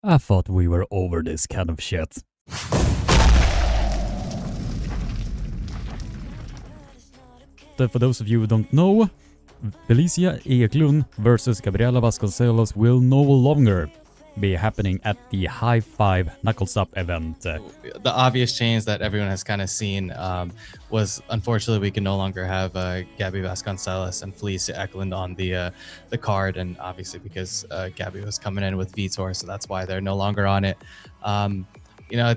I thought we were over this kind of shit. So for those of you who don't know, Felicia Eklund versus Gabriela Vasconcelos will no longer be happening at the High Five Knuckles Up event. The obvious change that everyone has kind of seen was, unfortunately, we can no longer have Gabi Vasconcelos and Felicia Eklund on the card, and obviously because Gabi was coming in with Vitor, so that's why they're no longer on it. You know,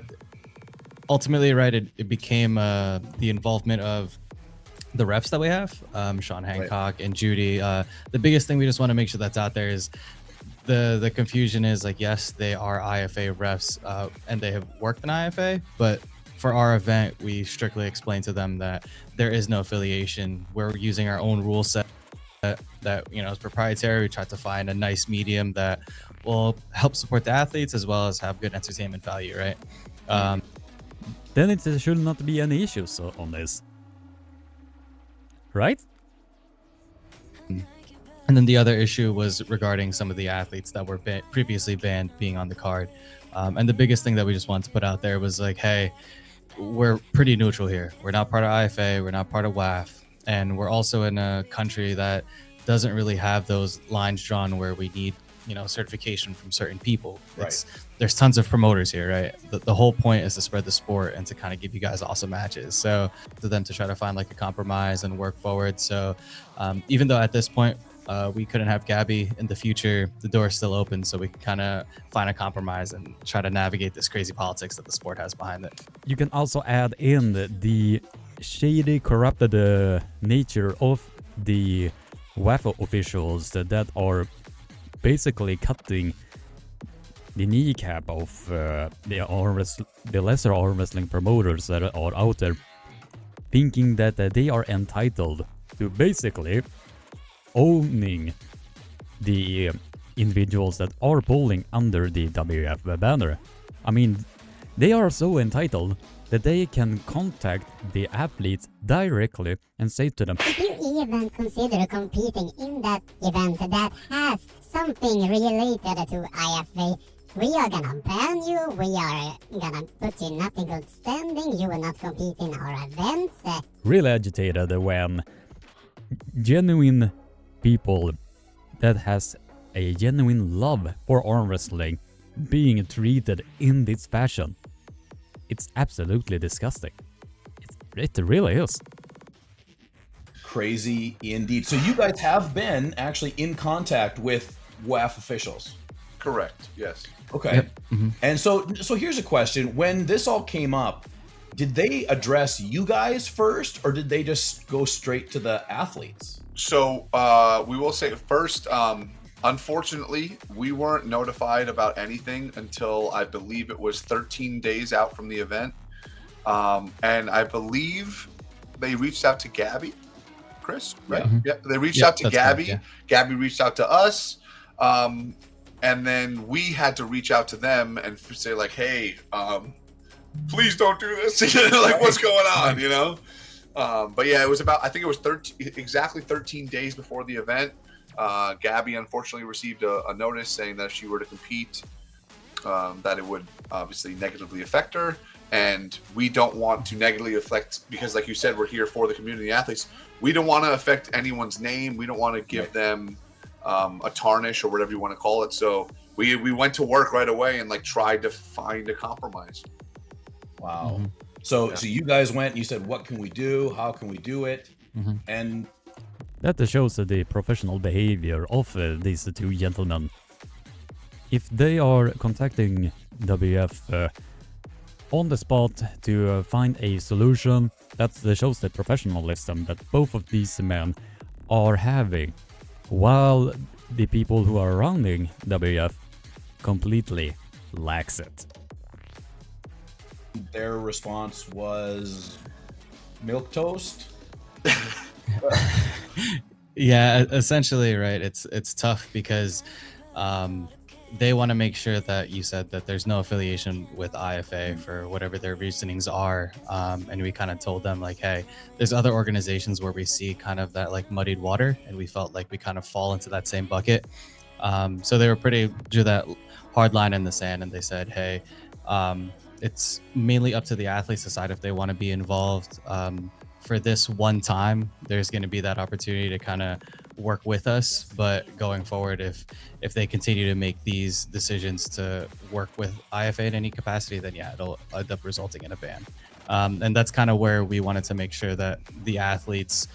ultimately, right, it became the involvement of the refs that we have, Sean Hancock and Judy. The biggest thing we just want to make sure that's out there is the confusion is like, yes, they are IFA refs and they have worked in IFA, but for our event, we strictly explain to them that there is no affiliation. We're using our own rule set that is proprietary. We try to find a nice medium that will help support the athletes as well as have good entertainment value, right? Then it should not be any issues on this. Right? And then the other issue was regarding some of the athletes that were previously banned being on the card. And the biggest thing that we just wanted to put out there was like, hey, we're pretty neutral here. We're not part of IFA. We're not part of WAF. And we're also in a country that doesn't really have those lines drawn where we need, certification from certain people. Right. There's tons of promoters here, right? The whole point is to spread the sport and to kind of give you guys awesome matches. So for them to try to find like a compromise and work forward. So even though at this point we couldn't have Gabi in the future, the door is still open, so we can kind of find a compromise and try to navigate this crazy politics that the sport has behind it. You can also add in the shady, corrupted nature of the WAF officials that are basically cutting the kneecap of the lesser arm wrestling promoters that are out there, thinking that they are entitled to basically owning the individuals that are polling under the WF banner. I mean, they are so entitled that they can contact the athletes directly and say to them, if you even consider competing in that event that has something related to IFA, we are gonna ban you, we are gonna put you in not in good standing, you will not compete in our events. Really agitated when genuine people that has a genuine love for arm wrestling being treated in this fashion. It's absolutely disgusting. It really is. Crazy indeed. So you guys have been actually in contact with WAF officials? Correct, yes. Okay. Yep. Mm-hmm. And so here's a question. When this all came up, did they address you guys first, or did they just go straight to the athletes? So we will say first, unfortunately, we weren't notified about anything until I believe it was 13 days out from the event. And I believe they reached out to Gabi, Chris, right? Mm-hmm. Yeah, they reached out to Gabi. Correct, yeah. Gabi reached out to us. And then we had to reach out to them and say like, hey, please don't do this. Like, what's going on, But yeah, it was I think it was exactly 13 days before the event. Gabi unfortunately received a notice saying that if she were to compete, that it would obviously negatively affect her. And we don't want to negatively affect, because like you said, we're here for the community athletes. We don't want to affect anyone's name. We don't want to give them a tarnish or whatever you want to call it. So we went to work right away and like tried to find a compromise. Wow. Mm-hmm. So you guys went and you said, what can we do? How can we do it? Mm-hmm. And that shows the professional behavior of these two gentlemen. If they are contacting WF on the spot to find a solution, that shows the professionalism that both of these men are having, while the people who are surrounding WF completely lacks it. Their response was milquetoast. Yeah, essentially, right. It's tough because they want to make sure that you said that there's no affiliation with IFA for whatever their reasonings are. And we kind of told them like, hey, there's other organizations where we see kind of that like muddied water, and we felt like we kind of fall into that same bucket. So they were drew that hard line in the sand, and they said, hey, it's mainly up to the athletes to decide if they want to be involved. For this one time, there's going to be that opportunity to kind of work with us, but going forward, if they continue to make these decisions to work with IFA in any capacity, then yeah, it'll end up resulting in a ban. And that's kind of where we wanted to make sure that the athletes,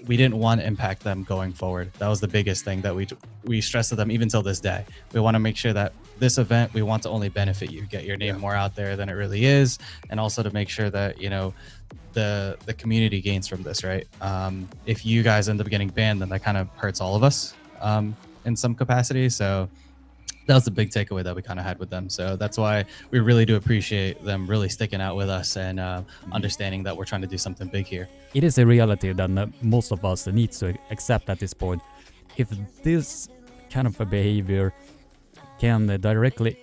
we didn't want to impact them going forward. That was the biggest thing that we stressed to them even till this day. We want to make sure that this event, we want to only benefit you, get your name more out there than it really is, and also to make sure that, you know, the community gains from this, right? If you guys end up getting banned, then that kind of hurts all of us in some capacity. So that was the big takeaway that we kind of had with them. So that's why we really do appreciate them really sticking out with us and understanding that we're trying to do something big here. It is a reality that most of us need to accept at this point. If this kind of a behavior can directly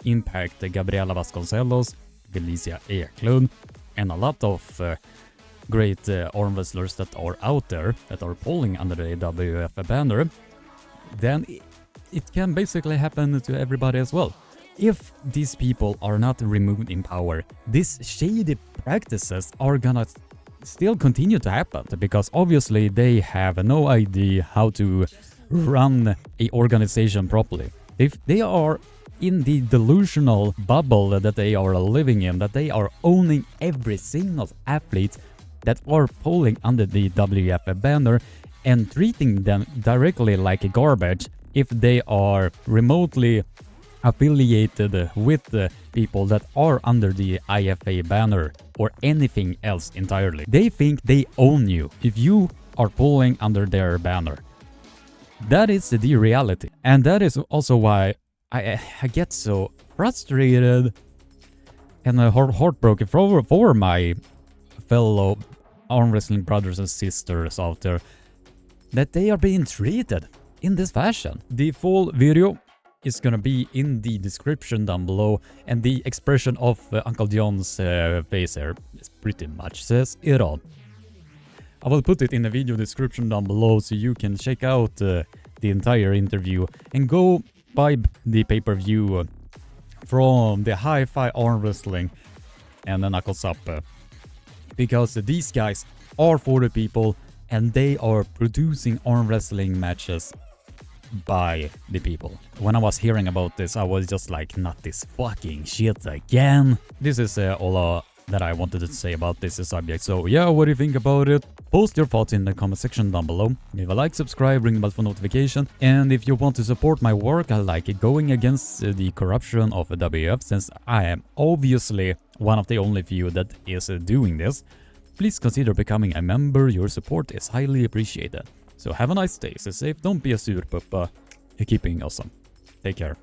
impact Gabriela Vasconcelos, Felicia Eklund, and a lot of great arm wrestlers that are out there that are polling under the WF banner, then it can basically happen to everybody as well. If these people are not removed in power, these shady practices are gonna still continue to happen, because obviously they have no idea how to run a organization properly. If they are in the delusional bubble that they are living in, that they are owning every single athlete that are polling under the WF banner and treating them directly like garbage if they are remotely affiliated with the people that are under the IFA banner or anything else entirely. They think they own you if you are polling under their banner. That is the reality, and that is also why I get so frustrated and heartbroken for my fellow arm wrestling brothers and sisters out there, that they are being treated in this fashion. The full video is gonna be in the description down below, and the expression of Uncle John's face here pretty much says it all. I will put it in the video description down below so you can check out the entire interview and go buy the pay-per-view from the Hi-Fi Arm Wrestling and the Knuckles Up, because these guys are for the people and they are producing arm wrestling matches by the people. When I was hearing about this, I was just like, not this fucking shit again. This is all that I wanted to say about this subject. So yeah, what do you think about it? Post your thoughts in the comment section down below. Leave a like, subscribe, ring the bell for notification. And if you want to support my work, I like it going against the corruption of the WF, since I am obviously one of the only few that is doing this. Please consider becoming a member. Your support is highly appreciated. So have a nice day, stay safe, don't be a surpuppa, you're keeping awesome. Take care.